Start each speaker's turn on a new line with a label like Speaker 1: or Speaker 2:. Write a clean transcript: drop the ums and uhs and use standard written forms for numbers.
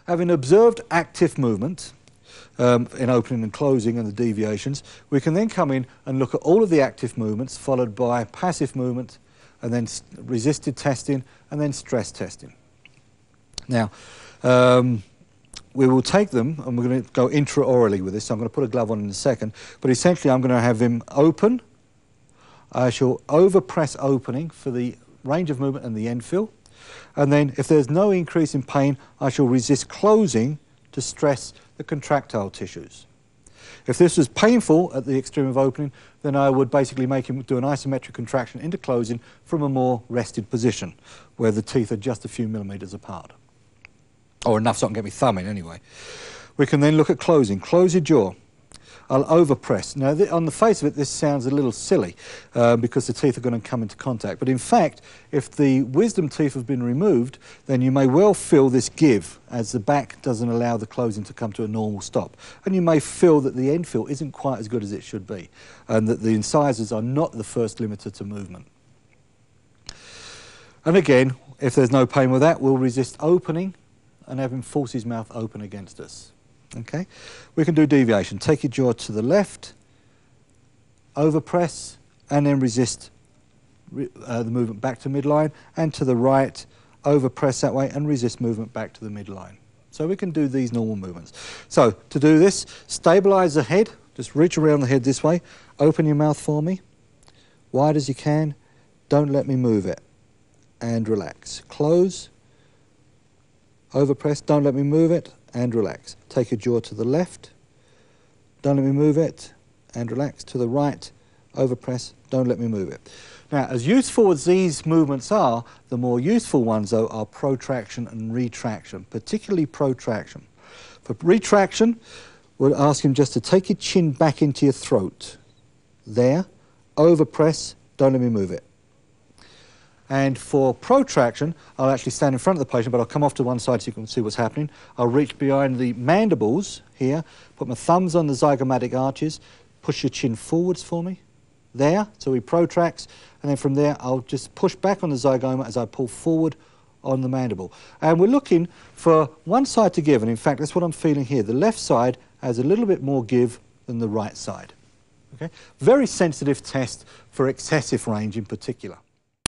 Speaker 1: Having observed active movement in opening and closing and the deviations, we can then come in and look at all of the active movements followed by passive movement and then resisted testing and then stress testing. Now, we will take them and we're going to go intraorally with this, so I'm going to put a glove on in a second, but essentially I'm going to have him open. I shall overpress opening for the range of movement and the end fill, and then if there's no increase in pain, I shall resist closing to stress the contractile tissues. If this was painful at the extreme of opening, then I would basically make him do an isometric contraction into closing from a more rested position, where the teeth are just a few millimetres apart. Or enough so I can get my thumb in anyway. We can then look at closing. Close your jaw. I'll overpress. Now, on the face of it, this sounds a little silly because the teeth are going to come into contact. But in fact, if the wisdom teeth have been removed, then you may well feel this give as the back doesn't allow the closing to come to a normal stop. And you may feel that the end fill isn't quite as good as it should be, and that the incisors are not the first limiter to movement. And again, if there's no pain with that, we'll resist opening and have him force his mouth open against us. Okay? We can do deviation. Take your jaw to the left, overpress, and then resist the movement back to midline, and to the right, overpress that way and resist movement back to the midline. So we can do these normal movements. So to do this, stabilize the head, just reach around the head this way, open your mouth for me, wide as you can, don't let me move it, and relax. Close, overpress, don't let me move it, and relax. Take your jaw to the left, don't let me move it, and relax. To the right, overpress, don't let me move it. Now, as useful as these movements are, the more useful ones, though, are protraction and retraction, particularly protraction. For retraction, we'll ask him just to take your chin back into your throat. There, overpress, don't let me move it. And for protraction, I'll actually stand in front of the patient, but I'll come off to one side so you can see what's happening. I'll reach behind the mandibles here, put my thumbs on the zygomatic arches, push your chin forwards for me. There, so he protracts, and then from there I'll just push back on the zygoma as I pull forward on the mandible. And we're looking for one side to give, and in fact that's what I'm feeling here. The left side has a little bit more give than the right side. Okay? Very sensitive test for excessive range in particular.